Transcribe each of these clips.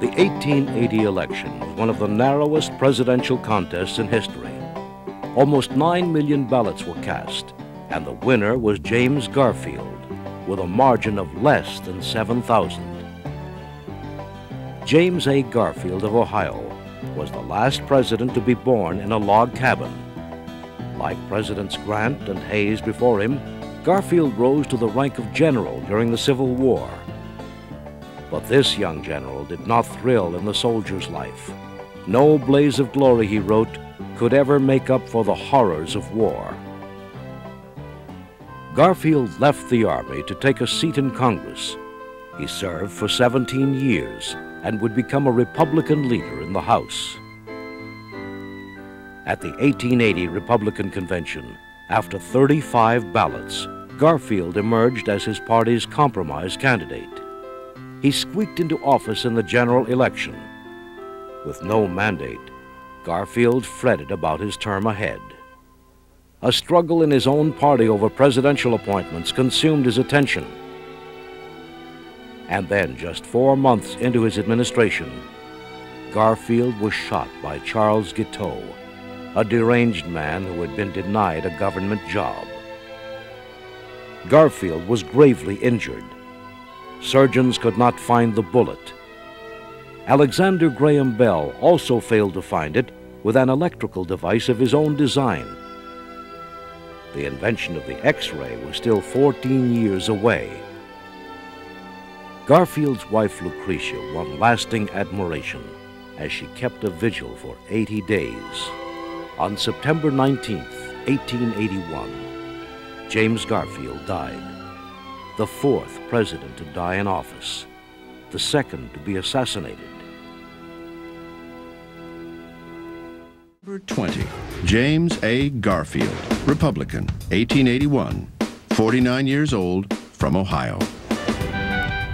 The 1880 election was one of the narrowest presidential contests in history. Almost 9 million ballots were cast, and the winner was James Garfield, with a margin of less than 7,000. James A. Garfield of Ohio was the last president to be born in a log cabin. Like Presidents Grant and Hayes before him, Garfield rose to the rank of general during the Civil War. But this young general did not thrill in the soldier's life. No blaze of glory, he wrote, could ever make up for the horrors of war. Garfield left the Army to take a seat in Congress. He served for 17 years and would become a Republican leader in the House. At the 1880 Republican Convention, after 35 ballots, Garfield emerged as his party's compromise candidate. He squeaked into office in the general election. With no mandate, Garfield fretted about his term ahead. A struggle in his own party over presidential appointments consumed his attention. And then, just 4 months into his administration, Garfield was shot by Charles Guiteau, a deranged man who had been denied a government job. Garfield was gravely injured. Surgeons could not find the bullet. Alexander Graham Bell also failed to find it with an electrical device of his own design. The invention of the X-ray was still 14 years away. Garfield's wife Lucretia won lasting admiration as she kept a vigil for 80 days. On September 19, 1881, James Garfield died, the 4th president to die in office, the 2nd to be assassinated. Number 20, James A. Garfield, Republican, 1881, 49 years old, from Ohio.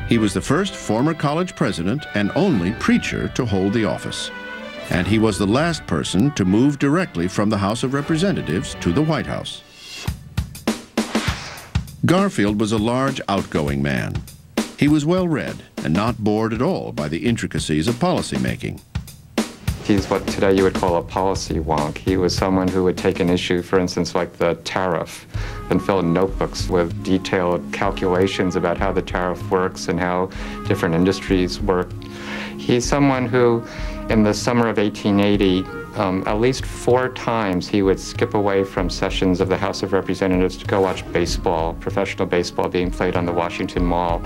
He was the first former college president and only preacher to hold the office. And he was the last person to move directly from the House of Representatives to the White House. Garfield was a large, outgoing man. He was well-read and not bored at all by the intricacies of policymaking. He's what today you would call a policy wonk. He was someone who would take an issue, for instance, like the tariff, and fill in notebooks with detailed calculations about how the tariff works and how different industries work. He's someone who, in the summer of 1880, at least 4 times he would skip away from sessions of the House of Representatives to go watch baseball, professional baseball being played on the Washington Mall.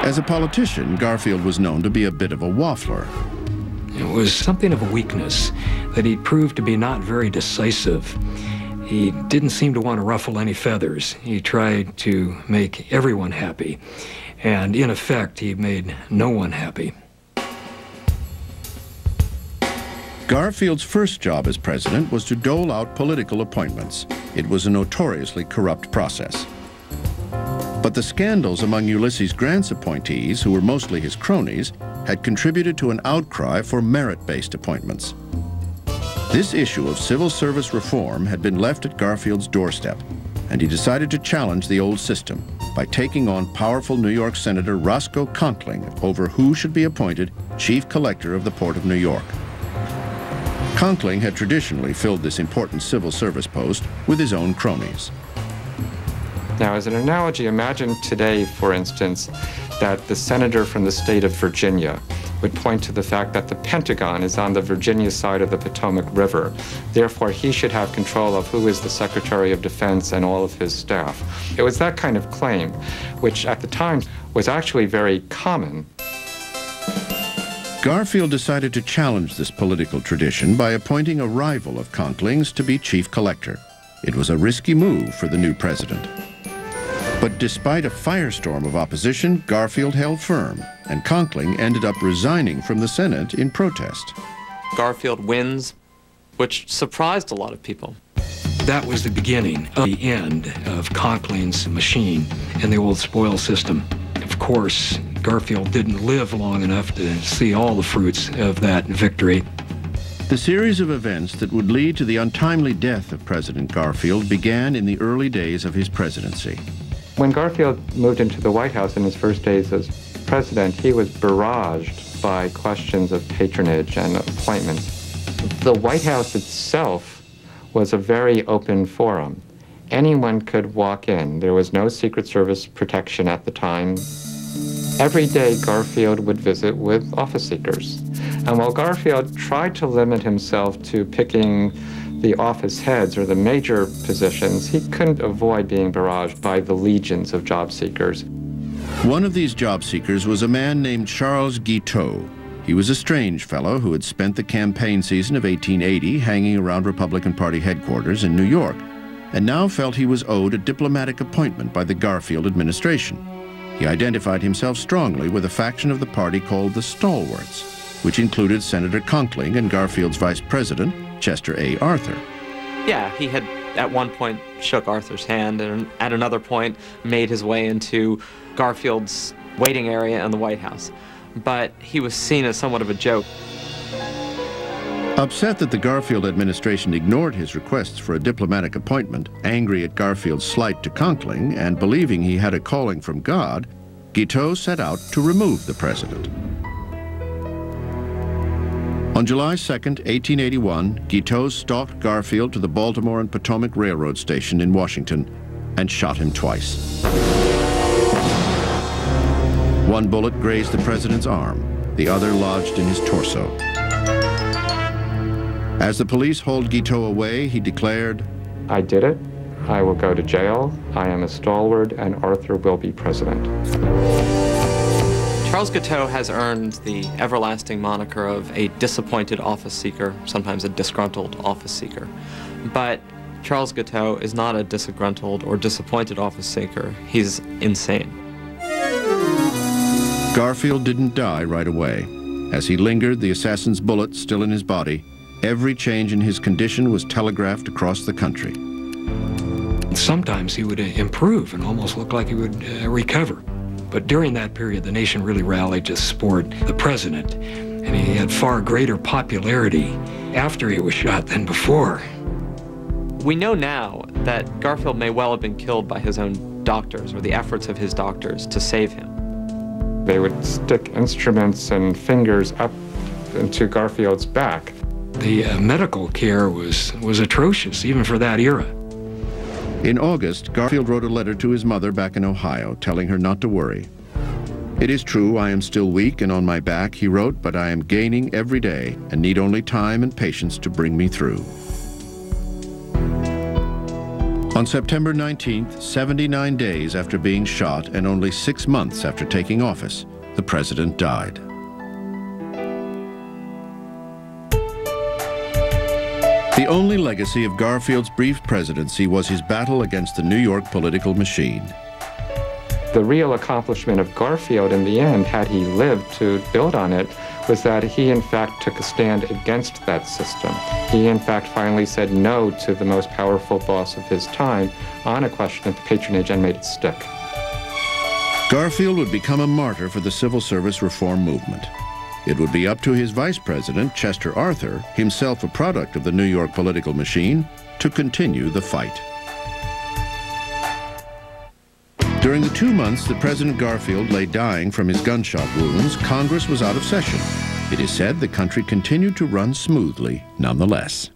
As a politician, Garfield was known to be a bit of a waffler. It was something of a weakness that he proved to be not very decisive. He didn't seem to want to ruffle any feathers. He tried to make everyone happy, and in effect, he made no one happy. Garfield's first job as president was to dole out political appointments. It was a notoriously corrupt process. But the scandals among Ulysses Grant's appointees, who were mostly his cronies, had contributed to an outcry for merit-based appointments. This issue of civil service reform had been left at Garfield's doorstep, and he decided to challenge the old system by taking on powerful New York Senator Roscoe Conkling over who should be appointed chief collector of the Port of New York. Conkling had traditionally filled this important civil service post with his own cronies. Now, as an analogy, imagine today, for instance, that the senator from the state of Virginia would point to the fact that the Pentagon is on the Virginia side of the Potomac River. Therefore, he should have control of who is the Secretary of Defense and all of his staff. It was that kind of claim, which at the time was actually very common. Garfield decided to challenge this political tradition by appointing a rival of Conkling's to be chief collector. It was a risky move for the new president. But despite a firestorm of opposition, Garfield held firm, and Conkling ended up resigning from the Senate in protest. Garfield wins, which surprised a lot of people. That was the beginning of the end of Conkling's machine and the old spoil system. Of course, Garfield didn't live long enough to see all the fruits of that victory. The series of events that would lead to the untimely death of President Garfield began in the early days of his presidency. When Garfield moved into the White House in his first days as president, he was barraged by questions of patronage and appointments. The White House itself was a very open forum. Anyone could walk in. There was no Secret Service protection at the time. Every day, Garfield would visit with office seekers. And while Garfield tried to limit himself to picking the office heads or the major positions, he couldn't avoid being barraged by the legions of job seekers. One of these job seekers was a man named Charles Guiteau. He was a strange fellow who had spent the campaign season of 1880 hanging around Republican Party headquarters in New York, and now felt he was owed a diplomatic appointment by the Garfield administration. He identified himself strongly with a faction of the party called the Stalwarts, which included Senator Conkling and Garfield's vice president, Chester A. Arthur. Yeah, he had at one point shook Arthur's hand and at another point made his way into Garfield's waiting area in the White House. But he was seen as somewhat of a joke. Upset that the Garfield administration ignored his requests for a diplomatic appointment, angry at Garfield's slight to Conkling, and believing he had a calling from God, Guiteau set out to remove the president. On July 2nd, 1881, Guiteau stalked Garfield to the Baltimore and Potomac Railroad station in Washington and shot him twice. One bullet grazed the president's arm, the other lodged in his torso. As the police hauled Guiteau away, he declared, "I did it. I will go to jail. I am a stalwart, and Arthur will be president." Charles Guiteau has earned the everlasting moniker of a disappointed office seeker, sometimes a disgruntled office seeker. But Charles Guiteau is not a disgruntled or disappointed office seeker. He's insane. Garfield didn't die right away. As he lingered, the assassin's bullet still in his body, every change in his condition was telegraphed across the country. Sometimes he would improve and almost look like he would recover. But during that period, the nation really rallied to support the president, and he had far greater popularity after he was shot than before. We know now that Garfield may well have been killed by his own doctors or the efforts of his doctors to save him. They would stick instruments and fingers up into Garfield's back. The medical care was atrocious, even for that era. In August, Garfield wrote a letter to his mother back in Ohio, telling her not to worry. "It is true I am still weak and on my back," he wrote, "but I am gaining every day and need only time and patience to bring me through." On September 19th, 79 days after being shot and only 6 months after taking office, the president died. The only legacy of Garfield's brief presidency was his battle against the New York political machine. The real accomplishment of Garfield in the end, had he lived to build on it, was that he in fact took a stand against that system. He in fact finally said no to the most powerful boss of his time on a question of patronage and made it stick. Garfield would become a martyr for the civil service reform movement. It would be up to his vice president, Chester Arthur, himself a product of the New York political machine, to continue the fight. During the 2 months that President Garfield lay dying from his gunshot wounds, Congress was out of session. It is said the country continued to run smoothly nonetheless.